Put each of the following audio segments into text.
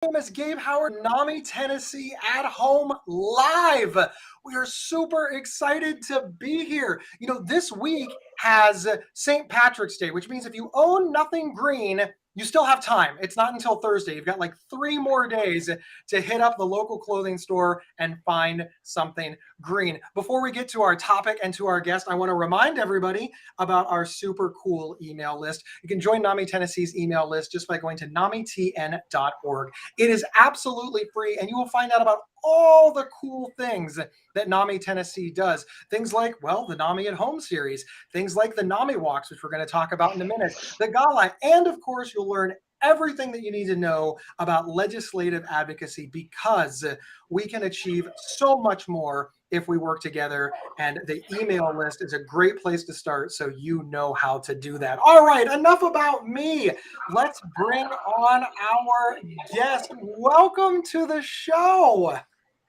name is Gabe Howard, NAMI, Tennessee, at home live. We are super excited to be here. You know, this week has St. Patrick's Day, which means if you own nothing green, you still have time. It's not until Thursday. You've got like 3 more days to hit up the local clothing store and find something green. Before we get to our topic and to our guest, I want to remind everybody about our super cool email list. You can join NAMI Tennessee's email list just by going to namitn.org. It is absolutely free, and you will find out about all the cool things that NAMI Tennessee does. Things like, well, the NAMI at Home series, things like the NAMIWalks, which we're going to talk about in a minute, the gala, and of course, you'll learn everything that you need to know about legislative advocacy, because we can achieve so much more if we work together, and the email list is a great place to start, so you know how to do that. All right, enough about me. Let's bring on our guest. Welcome to the show.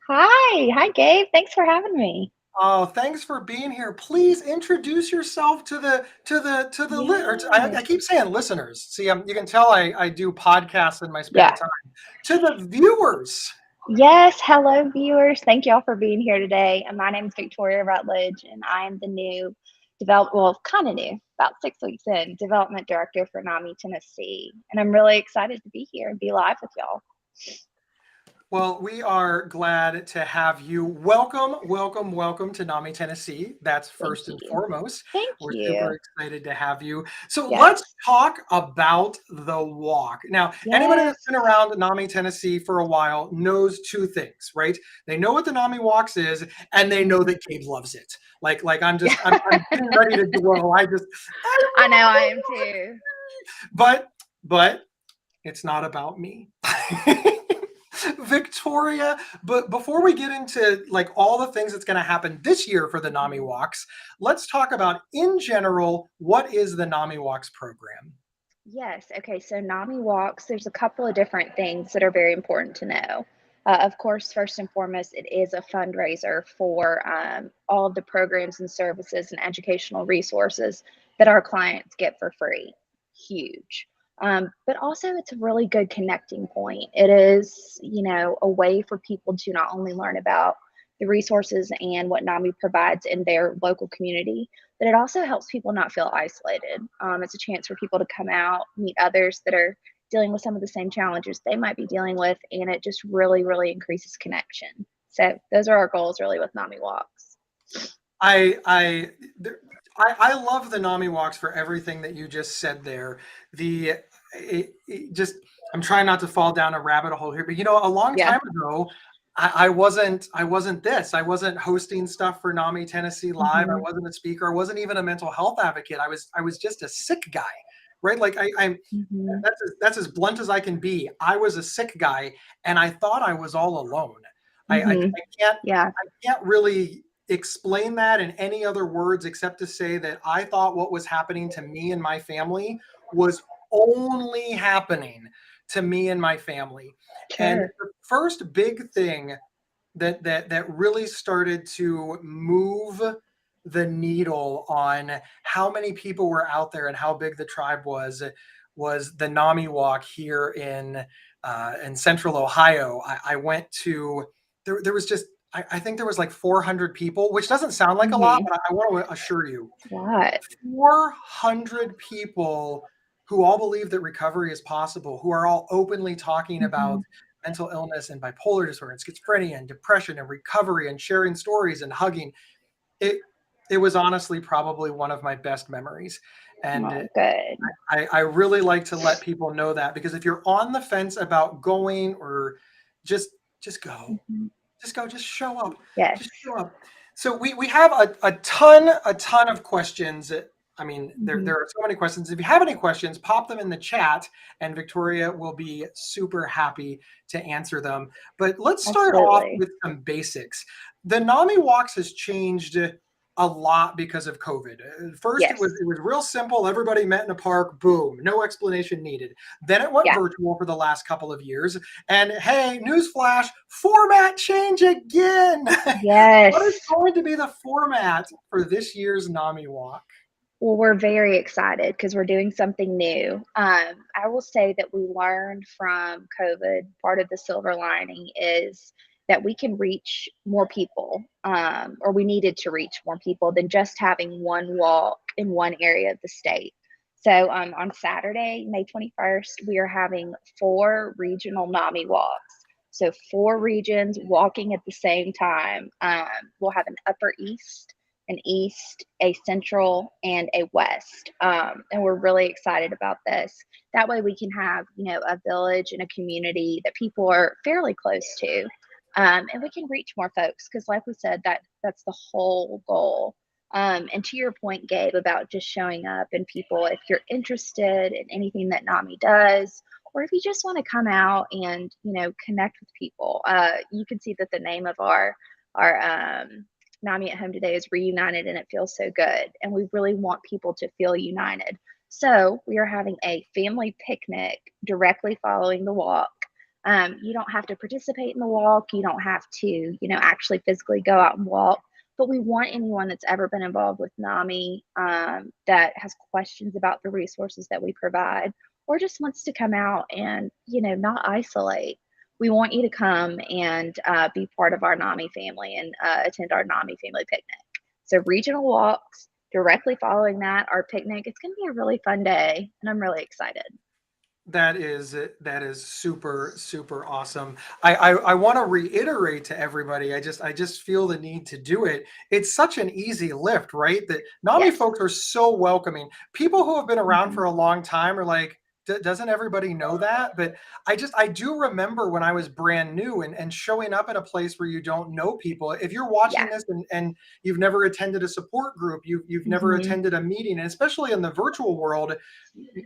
Hi, Gabe. Thanks for having me. Oh, thanks for being here. Please introduce yourself to the I keep saying listeners. See, you can tell I do podcasts in my spare time. To the viewers. Yes, hello viewers. Thank y'all for being here today. And my name is Victoria Rutledge, and I am the new kind of new, about 6 weeks in, development director for NAMI Tennessee. And I'm really excited to be here and be live with y'all. Well, we are glad to have you. Welcome to NAMI Tennessee. That's first and foremost. We're super excited to have you. So let's talk about the walk. Now, anybody that's been around NAMI Tennessee for a while knows 2 things, right? They know what the NAMIWalks is, and they know that Gabe loves it. Like I'm getting ready to glow. I know I am too. But it's not about me. Victoria, but before we get into like all the things that's going to happen this year for the NAMIWalks, let's talk about, in general, what is the NAMIWalks program? Yes. Okay. So NAMIWalks, there's a couple of different things that are very important to know. Of course, first and foremost, it is a fundraiser for all of the programs and services and educational resources that our clients get for free. Huge. But also it's a really good connecting point. It is, a way for people to not only learn about the resources and what NAMI provides in their local community, but it also helps people not feel isolated. It's a chance for people to come out, meet others that are dealing with some of the same challenges they might be dealing with, and it just really, really increases connection. So those are our goals really with NAMIWalks. I love the NAMIWalks for everything that you just said there. I'm trying not to fall down a rabbit hole here, but a long time ago, I wasn't hosting stuff for NAMI Tennessee Live. I wasn't a speaker. I wasn't even a mental health advocate. I was just a sick guy, right? Like that's as blunt as I can be. I was a sick guy, and I thought I was all alone. I can't really explain that in any other words except to say that I thought what was happening to me and my family was only happening to me and my family. Sure. And the first big thing that really started to move the needle on how many people were out there and how big the tribe was the NAMI walk here in Central Ohio. I went to there was just I think there was like 400 people, which doesn't sound like a lot, but I want to assure you, 400 people who all believe that recovery is possible, who are all openly talking about mental illness and bipolar disorder and schizophrenia and depression and recovery and sharing stories and hugging. It was honestly probably one of my best memories. And I really like to let people know that, because if you're on the fence about going, or just go. Just go, just show up. Just show up. So we have a ton of questions. I mean, there are so many questions. If you have any questions, pop them in the chat, and Victoria will be super happy to answer them. But let's start off with some basics. The NAMIWalks has changed a lot because of COVID. First, it was real simple. Everybody met in a park. Boom, no explanation needed. Then it went virtual for the last couple of years. And hey, newsflash, format change again. Yes. What is going to be the format for this year's NAMI walk? Well, we're very excited because we're doing something new. I will say that we learned from COVID, part of the silver lining is that we can reach more people, or we needed to reach more people than just having one walk in one area of the state. So on Saturday, May 21st, we are having 4 regional NAMI walks. So 4 regions walking at the same time. We'll have an Upper East, an East, a Central, and a West. And we're really excited about this. That way we can have, a village and a community that people are fairly close to. And we can reach more folks because, like we said, that's the whole goal. And to your point, Gabe, about just showing up and people, if you're interested in anything that NAMI does, or if you just want to come out and connect with people, you can see that the name of our NAMI at Home today is Reunited, and it feels so good. And we really want people to feel united. So we are having a family picnic directly following the walk. You don't have to participate in the walk. You don't have to, actually physically go out and walk. But we want anyone that's ever been involved with NAMI, that has questions about the resources that we provide, or just wants to come out and, not isolate. We want you to come and be part of our NAMI family and attend our NAMI family picnic. So regional walks, directly following that, our picnic. It's going to be a really fun day, and I'm really excited. That is super, super awesome. I want to reiterate to everybody. I just feel the need to do it. It's such an easy lift, right? That NAMI Yes. folks are so welcoming. People who have been around Mhm. for a long time are like, doesn't everybody know that? But I do remember when I was brand new and showing up at a place where you don't know people. If you're watching Yeah. this and you've never attended a support group, you've never Mhm. attended a meeting, and especially in the virtual world,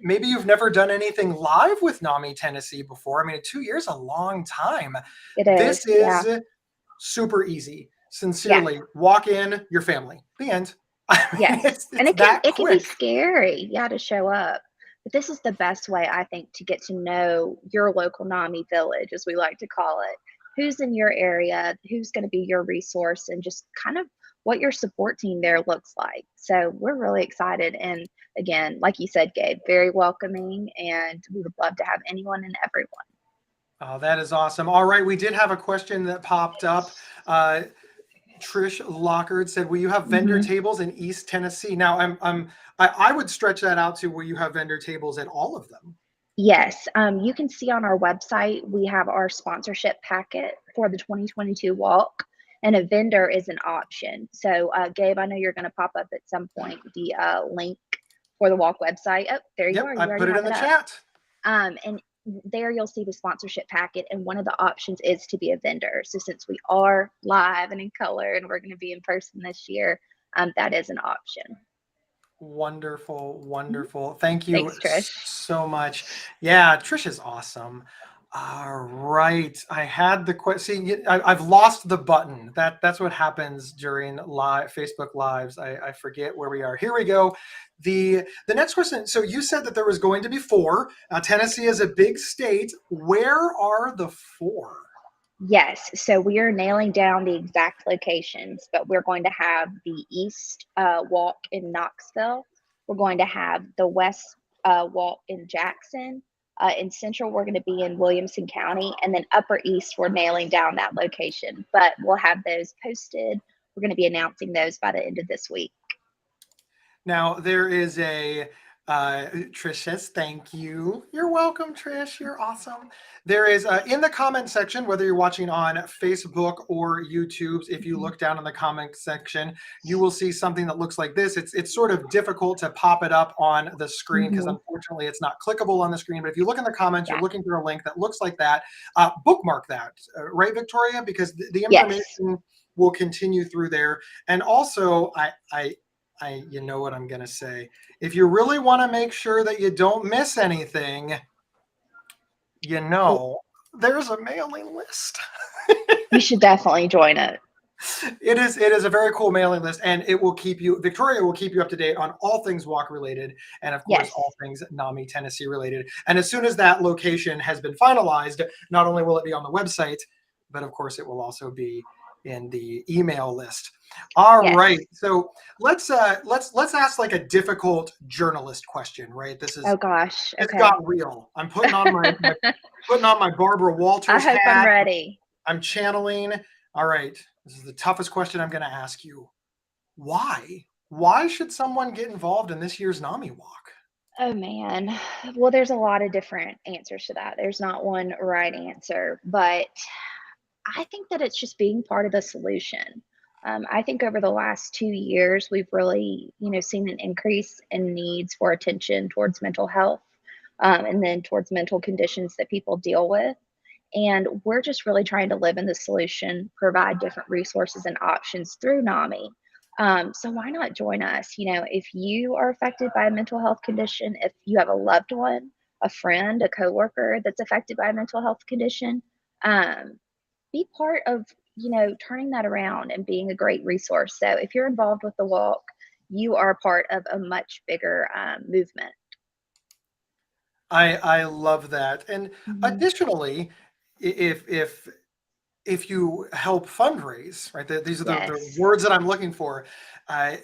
maybe you've never done anything live with NAMI Tennessee before. I mean, 2 years is a long time. It This is. Yeah. is super easy. Yeah. Sincerely, walk in, your family. The end. I mean, Yes. And it's it can that it can be quick. scary, yeah, to show up. But this is the best way, I think, to get to know your local NAMI village, as we like to call it. Who's in your area, who's going to be your resource, and just kind of what your support team there looks like. So we're really excited. And again, like you said, Gabe, very welcoming, and we would love to have anyone and everyone. Oh, that is awesome. All right, we did have a question that popped up. Uh, Trish Lockard said, "Will you have vendor Mhm. tables in East Tennessee?" Now, I would stretch that out to, will you have vendor tables at all of them? Yes, you can see on our website, we have our sponsorship packet for the 2022 walk, and a vendor is an option. So, Gabe, I know you're going to pop up at some point the link for the walk website. Oh, there you Yep, are. I You already put it have in it the up. chat. And there you'll see the sponsorship packet, and one of the options is to be a vendor. So, since we are live and in color, and we're going to be in person this year, that is an option. Wonderful, Mhm. wonderful. Thank you Thanks, Trish. so much. Yeah, Trish is awesome. All right, I had the question. See, I've lost the button. That's what happens during live Facebook lives. I forget where we are. Here we go. The next question. So you said that there was going to be 4. Tennessee is a big state. Where are the 4? Yes, so we are nailing down the exact locations, but we're going to have the East Walk in Knoxville. We're going to have the West Walk in Jackson. In Central, we're going to be in Williamson County. And then Upper East, we're nailing down that location. But we'll have those posted. We're going to be announcing those by the end of this week. Now there is a Trish says thank you. You're welcome, Trish. You're awesome. There is in the comment section, whether you're watching on Facebook or YouTube, if you Mhm. look down in the comment section, you will see something that looks like this. It's sort of difficult to pop it up on the screen because Mhm. unfortunately it's not clickable on the screen. But if you look in the comments, you're Yeah. looking for a link that looks like that. Bookmark that, right, Victoria? Because the Yes. information will continue through there. And also, you know what I'm going to say. If you really want to make sure that you don't miss anything, there's a mailing list. You should definitely join it. It is a very cool mailing list, and Victoria will keep you up to date on all things walk related, and of course all Yes. things NAMI Tennessee related. And as soon as that location has been finalized, not only will it be on the website, but of course it will also be in the email list. All right, Yes. so let's ask like a difficult journalist question, right? Oh gosh. This Okay. got real. I'm putting on my Barbara I Walters hope I'm hat. ready. I'm channeling. All right, this is the toughest question I'm going to ask you. Why? Why should someone get involved in this year's NAMI walk? Oh man. Well, there's a lot of different answers to that. There's not one right answer, but I think that it's just being part of the solution. I think over the last 2 years, we've really, seen an increase in needs for attention towards mental health, and then towards mental conditions that people deal with. And we're just really trying to live in the solution, provide different resources and options through NAMI. So why not join us? If you are affected by a mental health condition, if you have a loved one, a friend, a coworker that's affected by a mental health condition, um, be part of, turning that around and being a great resource. So if you're involved with the walk, you are part of a much bigger movement. I love that. And Mhm. additionally, if you help fundraise, right? These are the Yes. words that I'm looking for. I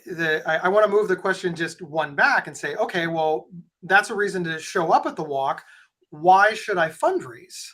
want to move the question just one back and say, okay, well, that's a reason to show up at the walk. Why should I fundraise?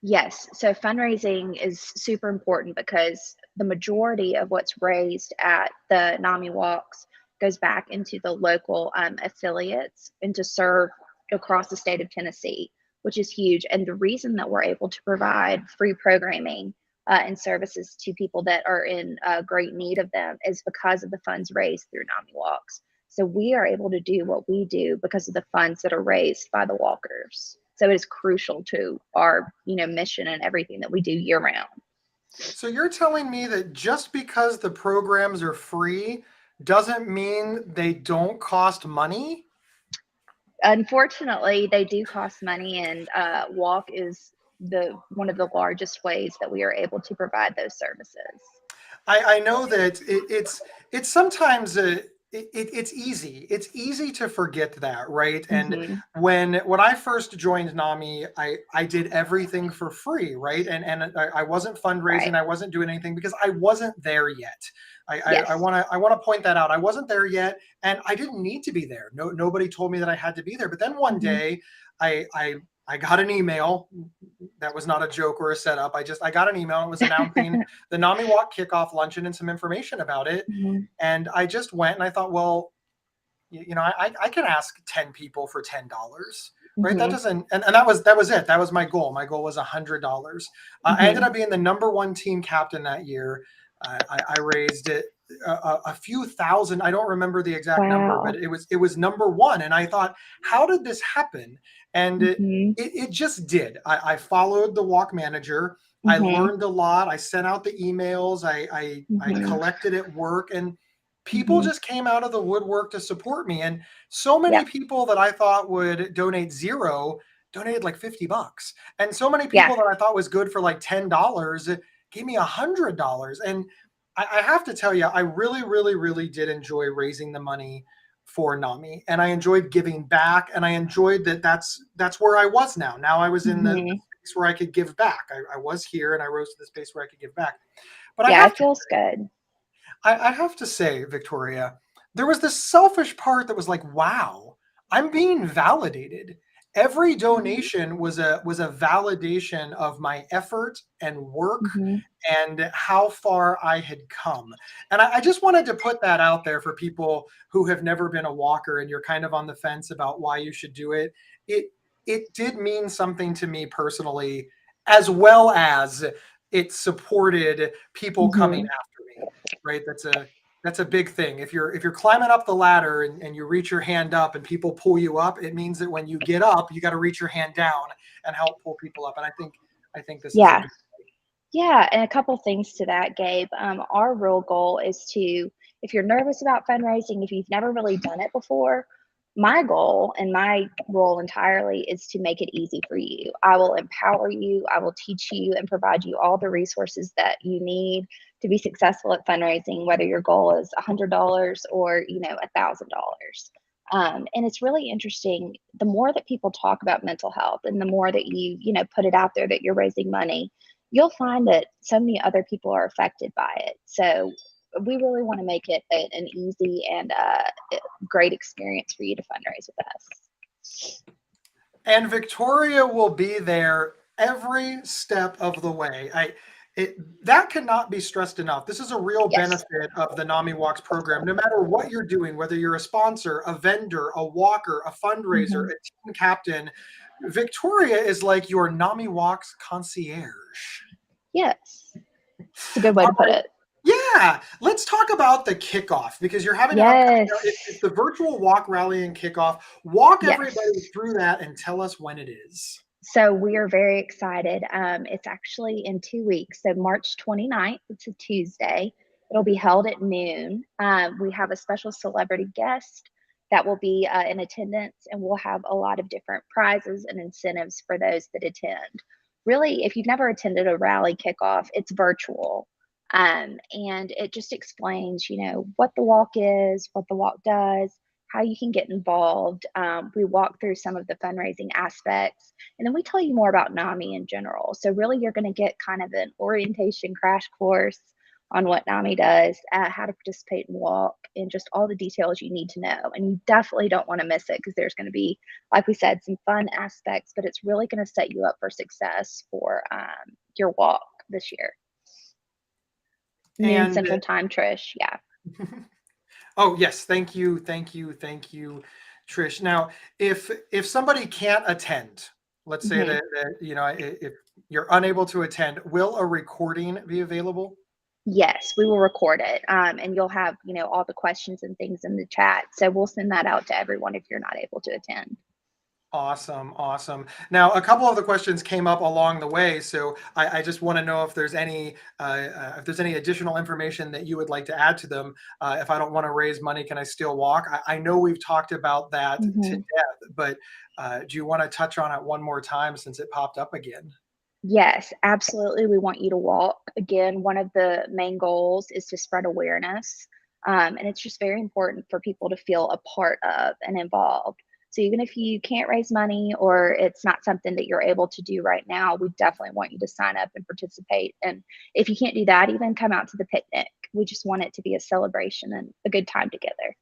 Yes. So fundraising is super important because the majority of what's raised at the NAMI walks goes back into the local affiliates and to serve across the state of Tennessee, which is huge. And the reason that we're able to provide free programming and services to people that are in great need of them is because of the funds raised through NAMI walks. So we are able to do what we do because of the funds that are raised by the walkers. So it is crucial to our, mission and everything that we do year round. So you're telling me that just because the programs are free doesn't mean they don't cost money? Unfortunately, they do cost money, and walk is the one of the largest ways that we are able to provide those services. I know that it's sometimes it's easy. It's easy to forget that, right? And Hmm. when I first joined NAMI, I did everything for free, right? And I wasn't Right. fundraising, I wasn't doing anything because I wasn't there yet. I Yes. want to I want to point that out. I wasn't there yet, and I didn't need to be there. Nobody told me that I had to be there. But then one Hmm. day, I got an email that was not a joke or a setup. I got an email. It was announcing the NAMI Walk kickoff luncheon and some information about it. Hmm. And I just went and I thought, well, I can ask 10 people for $10, right? That Hmm. doesn't, and that was it. That was my goal. My goal was $100. I ended Hmm. up being the #1 team captain that year. I raised it a few thousand. I don't remember the exact number, but Wow. it was #1. And I thought, how did this happen? And Hmm. it just did. I followed the walk manager. I Hmm. learned a lot. I sent out the emails. I Hmm. collected at work, and people Hmm. just came out of the woodwork to support me. And so many Yep. people that I thought would donate zero donated like $50. And so many Yeah. people that I thought was good for like $10 gave me $100. And I have to tell you, I really, really, really did enjoy raising the money for NAMI, and I enjoyed giving back, and I enjoyed that's where I was now. Now I was in the Hmm. space where I could give back. I was here and I rose to the space where I could give back. But Yeah, it feels good. I have to say, Victoria, there was this selfish part that was like, wow, I'm being validated. Every Hmm. donation was a validation of my effort and work Hmm. and how far I had come. And I just wanted to put that out there for people who have never been a walker and you're kind of on the fence about why you should do it. It it did mean something to me personally, as well as it supported people coming Hmm. after me, right? That's a big thing. If you're climbing up the ladder and you reach your hand up and people pull you up, it means that when you get up, you got to reach your hand down and help pull people up. And I think this is a Yeah. good. Yeah, and a couple things to that, Gabe. Our real goal is to, if you're nervous about fundraising, if you've never really done it before, my goal and my role entirely is to make it easy for you. I will empower you, I will teach you and provide you all the resources that you need to be successful at fundraising, whether your goal is $100 or, $1,000. And it's really interesting. The more that people talk about mental health and the more that you put it out there that you're raising money, you'll find that so many other people are affected by it. So we really want to make it an easy and great experience for you to fundraise with us. And Victoria will be there every step of the way. That cannot be stressed enough. This is a real Yes. benefit of the NAMIWalks program. No matter what you're doing, whether you're a sponsor, a vendor, a walker, a fundraiser, a team captain, Victoria is like your NAMIWalks concierge. Yes. It's a good way All to put right. it. Yeah, let's talk about the kickoff because you're having an upcoming. Yes. It's the virtual walk, rally, and kickoff. Walk Yes. everybody through that and tell us when it is. So we are very excited. It's actually in 2 weeks. So March 29th, it's a Tuesday. It'll be held at noon. We have a special celebrity guest that will be in attendance, and we'll have a lot of different prizes and incentives for those that attend. Really, if you've never attended a rally kickoff, it's virtual. And it just explains, what the walk is, what the walk does, how you can get involved. We walk through some of the fundraising aspects, and then we tell you more about NAMI in general. So really, you're going to get kind of an orientation crash course on what NAMI does, how to participate and walk, and just all the details you need to know. And you definitely don't want to miss it because there's going to be, like we said, some fun aspects, but it's really going to set you up for success for your walk this year. Noon And Central Time, Trish. Yeah. oh yes, thank you, Trish. Now, if somebody can't attend, let's say Mhm. that if you're unable to attend, will a recording be available? Yes, we will record it. And you'll have, all the questions and things in the chat. So we'll send that out to everyone if you're not able to attend. Awesome, awesome. Now, a couple of the questions came up along the way, so I just want to know if there's any additional information that you would like to add to them. If I don't want to raise money, can I still walk? I know we've talked about that to Mhm. death, but do you want to touch on it one more time since it popped up again? Yes, absolutely. We want you to walk. Again, one of the main goals is to spread awareness. And it's just very important for people to feel a part of and involved. So even if you can't raise money or it's not something that you're able to do right now, we definitely want you to sign up and participate. And if you can't do that, even come out to the picnic. We just want it to be a celebration and a good time together.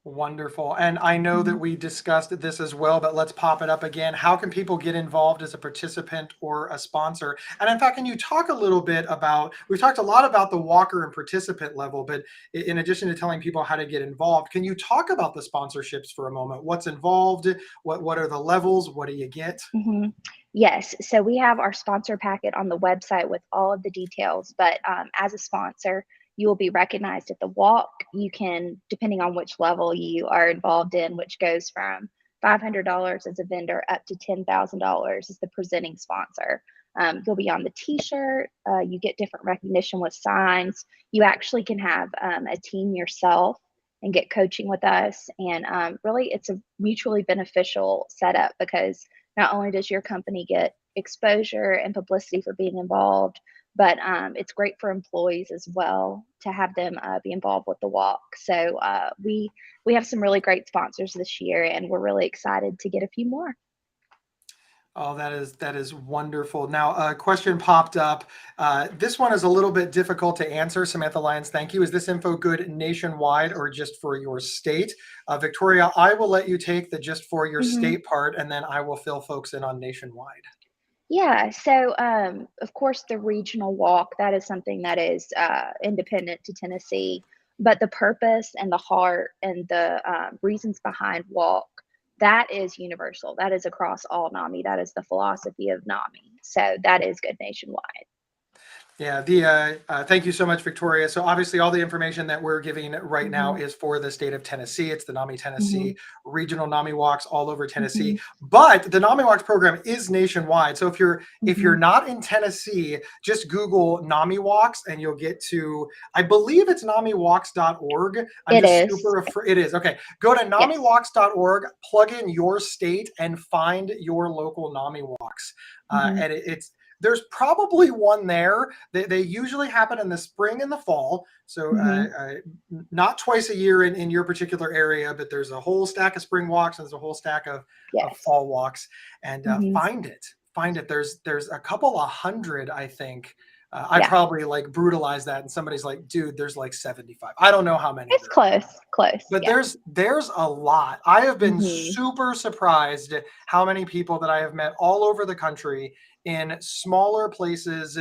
Wonderful. And I know that Mhm. we discussed this as well, but let's pop it up again. How can people get involved as a participant or a sponsor? And in fact, can you talk a little bit about, we've talked a lot about the walker and participant level, but in addition to telling people how to get involved, can you talk about the sponsorships for a moment? What's involved? What are the levels? What do you get? Mhm. Yes, so we have our sponsor packet on the website with all of the details, but as a sponsor, you will be recognized at the walk. You can, depending on which level you are involved in, which goes from $500 as a vendor up to $10,000 as the presenting sponsor. You'll be on the T-shirt. You get different recognition with signs. You actually can have a team yourself and get coaching with us. And really, it's a mutually beneficial setup because not only does your company get exposure and publicity for being involved, but it's great for employees as well to have them be involved with the walk. So we have some really great sponsors this year, and we're really excited to get a few more. Oh, that is wonderful. Now, a question popped up. This one is a little bit difficult to answer. Samantha Lyons, thank you. Is this info good nationwide or just for your state? Victoria, I will let you take the just for your Mhm. state part, and then I will fill folks in on nationwide. Yeah, so of course, the regional walk, that is something that is independent to Tennessee, but the purpose and the heart and the reasons behind walk, that is universal. That is across all NAMI. That is the philosophy of NAMI. So that is good nationwide. Yeah, thank you so much, Victoria. So obviously all the information that we're giving right now Hmm. is for the state of Tennessee. It's the NAMI Hmm. Tennessee regional NAMI walks all over Hmm. Tennessee. But the NAMI walks program is nationwide. So if Hmm. you're not in Tennessee, just Google NAMI walks and you'll get to, I believe it's NAMIWalks.org. I'm It just is. super afraid. It is. Okay. Go to Yes. NAMIWalks.org, plug in your state and find your local NAMI walks. Hmm. And it's there's probably one there. They usually happen in the spring and the fall. So Hmm. not twice a year in your particular area, but there's a whole stack of spring walks and there's a whole stack of Yes. fall walks. And Hmm. find it. find it. There's a couple of hundred, I think. I Yeah, probably like brutalized that, and somebody's like, dude, there's like 75. I don't know how many it's there are. close. But Yeah. there's a lot. I have been Hmm. super surprised at how many people that I have met all over the country in smaller places,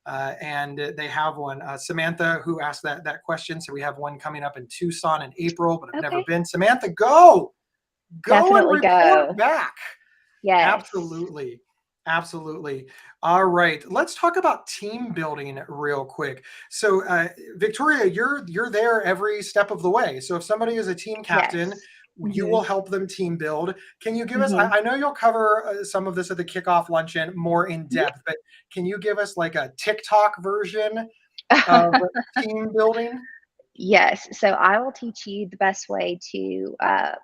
and they have one. Samantha, who asked that question, so we have one coming up in Tucson in April, but I've never Okay. been. Samantha, go and Definitely report go. back. Yes. Absolutely. Absolutely. All right. Let's talk about team building real quick. So, Victoria, you're there every step of the way. So, if somebody is a team captain, Yes. you Hmm. will help them team build. Can you give us? Hmm. I know you'll cover some of this at the kickoff luncheon more in depth, but can you give us like a TikTok version of team building? Yes. So I will teach you the best way to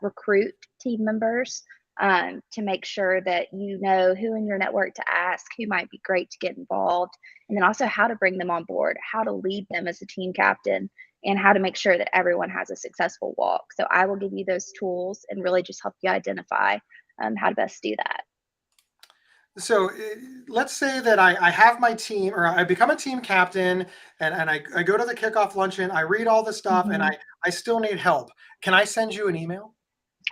recruit team members, to make sure that you know who in your network to ask, who might be great to get involved, and then also how to bring them on board, how to lead them as a team captain, and how to make sure that everyone has a successful walk. So I will give you those tools and really just help you identify how to best do that. So let's say that I have my team, or I become a team captain, and I go to the kickoff luncheon, I read all the stuff, and Hmm. I still need help. Can I send you an email?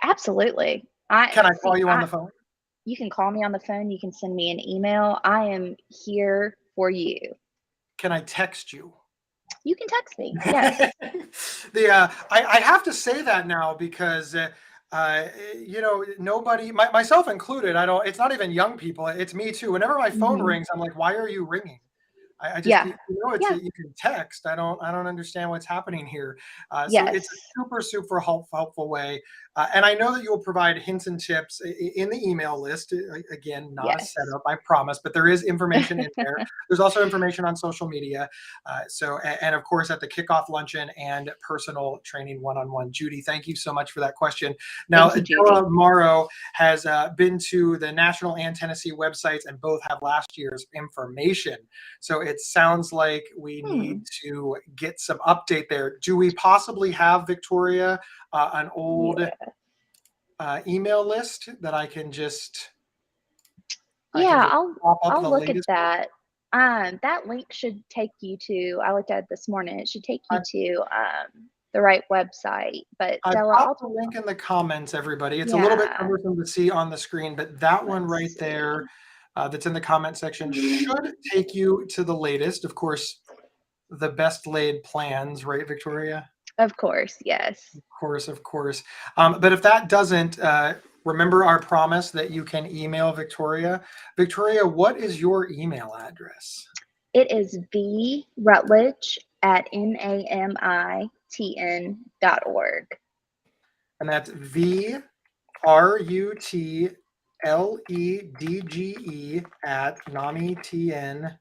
Absolutely. I Can I call see. you on the phone? You can call me on the phone. You can send me an email. I am here for you. Can I text you? You can text me. Yes. I have to say that now because nobody, myself included, I don't. It's not even young people. It's me too. Whenever my phone Hmm. rings, I'm like, why are you ringing? I just, Yeah. it's Yeah. that you can text. I don't understand what's happening here. So it's a Yes. super helpful way. And I know that you will provide hints and tips in the email list. Again, not a Yes. setup, I promise, but there is information in there. There's also information on social media. And of course, at the kickoff luncheon and personal training one-on-one. Judy, thank you so much for that question. Now, Thank you, Adela Judy. Morrow has been to the national and Tennessee websites, and both have last year's information. So it sounds like we need Hmm. to get some update there. Do we possibly have, Victoria, an old Yeah. email list that I can just Yeah. I'll pop up I'll the look at latest one? that. That link should take you to. I looked at it this morning. It should take I, you to the right website. But I Della, popped the link in the comments, everybody. It's a little bit yeah. cumbersome to see on the screen, but that one Let's right there see. that's in the comment section should take you to the latest. Of course, the best laid plans, right, Victoria? Of course. Yes. Of course, of course. But if that doesn't, remember our promise that you can email Victoria. Victoria, what is your email address? It is vrutledge at namitn.org. And that's VRUTLEDGE at NAMITN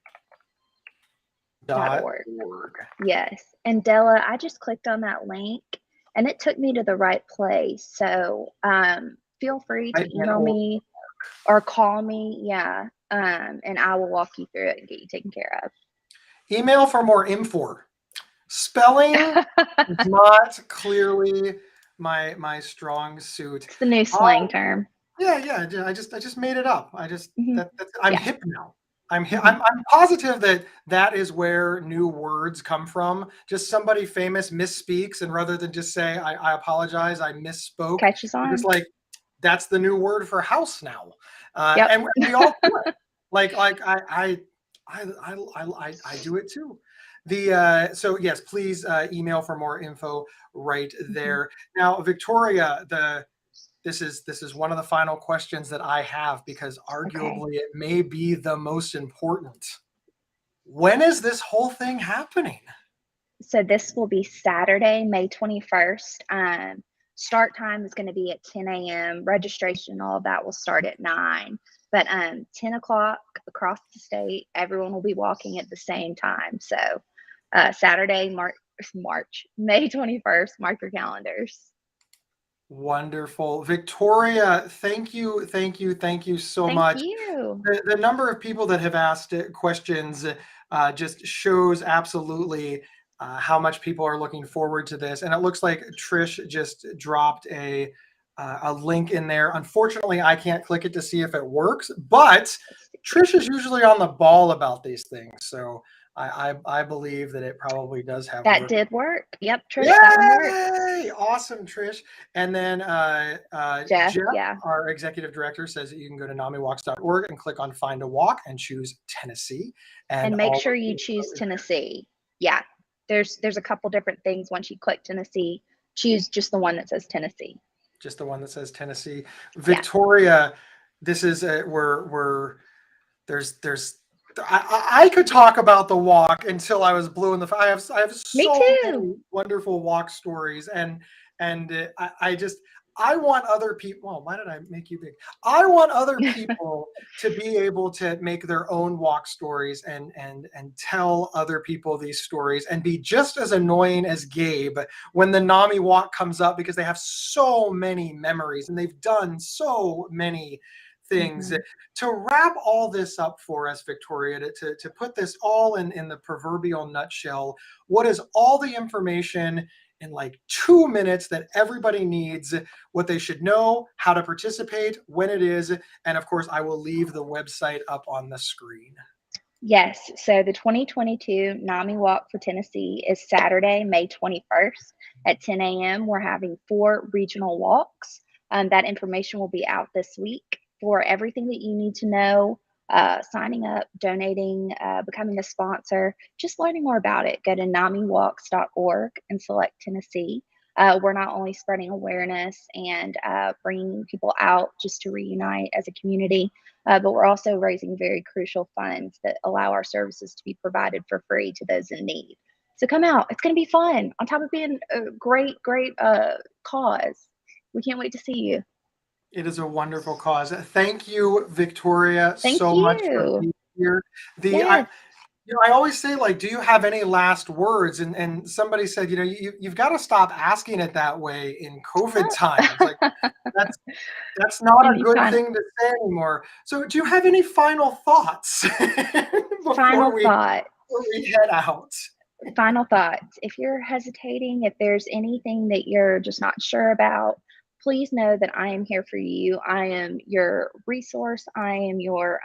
Dot dot org. org. Yes. And Della, I just clicked on that link and it took me to the right place. So feel free Might to be an email old me or call me. Yeah. And I will walk you through it and get you taken care email for more info. Spelling of. is not clearly my strong suit. It's the new slang term. Yeah. I just made it up. I just Hmm. that's I'm Yeah. hip now. I'm hip. Hmm. I'm positive that that is where new words come from. Just somebody famous misspeaks, and rather than just say I apologize, I misspoke. Catches We're just on. like that's the new word for house now, Yep. and we all do it. Like I do it too. So yes, please email for more info right Mhm. there. Now, Victoria, this is one of the final questions that I have because Okay. arguably it may be the most important. When is this whole thing happening? So this will be Saturday, May 21st. Start time is going to be at 10 a.m. Registration, all of that will start at 9. But 10 o'clock across the state, everyone will be walking at the same time. So Saturday, May 21st, mark your calendars. Wonderful. Victoria, thank you so Thank much. you. The number of people that have asked questions just shows absolutely how much people are looking forward to this. And it looks like Trish just dropped a link in there. Unfortunately, I can't click it to see if it works, but Trish is usually on the ball about these things. So I believe that it probably does have That work. did work. Yep, Trish, that one worked. Yay! Awesome, Trish. And then Jeff, Jeff, yeah. our executive director, says that you can go to NAMIWalks.org and click on Find a Walk and choose Tennessee. And make sure you choose Tennessee. Yeah, there's a couple different things. Once you click Tennessee, choose just the one that says Tennessee. Just the one that says Tennessee. Yeah. Victoria, this is I could talk about the walk until I was blue in the. I have so many wonderful walk stories, and I want other people. Well, why did I make you big? I want other people to be able to make their own walk stories and tell other people these stories and be just as annoying as Gabe when the NAMI walk comes up, because they have so many memories and they've done so many things. To wrap all this up for us, Victoria, to put this all in the proverbial nutshell, what is all the information in like 2 minutes that everybody needs, what they should know, how to participate, when it is, and of course, I will leave the website up on the screen. Yes, so the 2022 NAMI Walk for Tennessee is Saturday, May 21st at 10 a.m. We're having 4 regional walks. That information will be out this week. For everything that you need to know, signing up, donating, becoming a sponsor, just learning more about it, go to NAMIWalks.org and select Tennessee. We're not only spreading awareness and bringing people out just to reunite as a community, but we're also raising very crucial funds that allow our services to be provided for free to those in need. So come out. It's going to be fun. On top of being a great cause. We can't wait to see you. It is a wonderful cause. Thank you, Victoria, Thank so much for you. being here. Yes. I always say, like, do you have any last words? And somebody said, you've got to stop asking it that way in COVID times. Like, that's not a good thing to say anymore. So do you have any final thoughts before we head out? Final thoughts. If you're hesitating, if there's anything that you're just not sure about, please know that I am here for you. I am your resource. I am your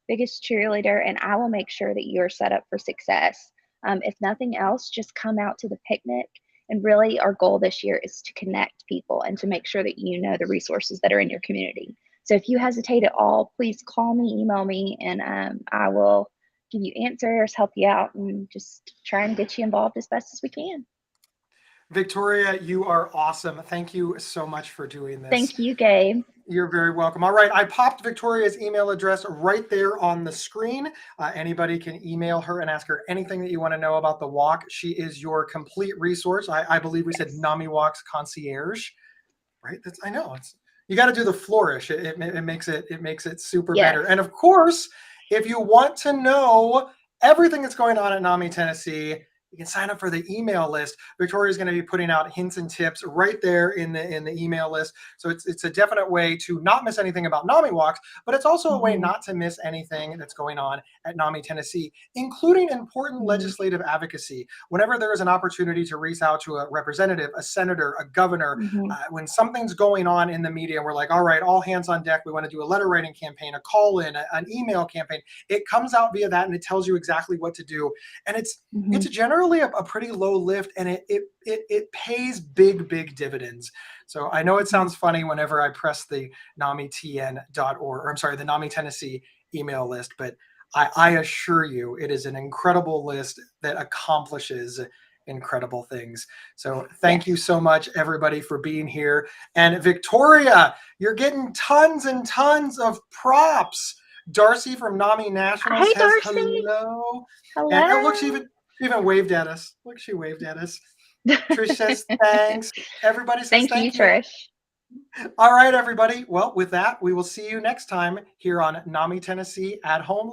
biggest cheerleader, and I will make sure that you're set up for success. If nothing else, just come out to the picnic. And really, our goal this year is to connect people and to make sure that you know the resources that are in your community. So if you hesitate at all, please call me, email me, and I will give you answers, help you out, and just try and get you involved as best as we can. Victoria, you are awesome. Thank you so much for doing this. Thank you, Gabe. You're very welcome. All right, I popped Victoria's email address right there on the screen. Anybody can email her and ask her anything that you want to know about the walk. She is your complete resource. I believe we said NAMIWalks concierge, right? I know you got to do the flourish. It makes it super better. And of course, if you want to know everything that's going on at NAMI Tennessee, you can sign up for the email list. Victoria is going to be putting out hints and tips right there in the email list. So it's a definite way to not miss anything about NAMI Walks, but it's also a way not to miss anything that's going on at NAMI Tennessee, including important legislative advocacy. Whenever there is an opportunity to reach out to a representative, a senator, a governor, when something's going on in the media, we're like, all right, all hands on deck. We want to do a letter writing campaign, a call in, an email campaign. It comes out via that, and it tells you exactly what to do. And it's generally a pretty low lift, and it pays big dividends. So I know it sounds funny whenever I press the NAMITN.org, or I'm sorry, the NAMI Tennessee email list, but I assure you it is an incredible list that accomplishes incredible things. So thank you so much, everybody, for being here. And Victoria, you're getting tons and tons of props. Darcy from NAMI Nationals says hello. And look, she even waved at us. Look, she waved at us. Trish says thanks. Everybody says thank you, Trish. All right, everybody. Well, with that, we will see you next time here on NAMI Tennessee at Home.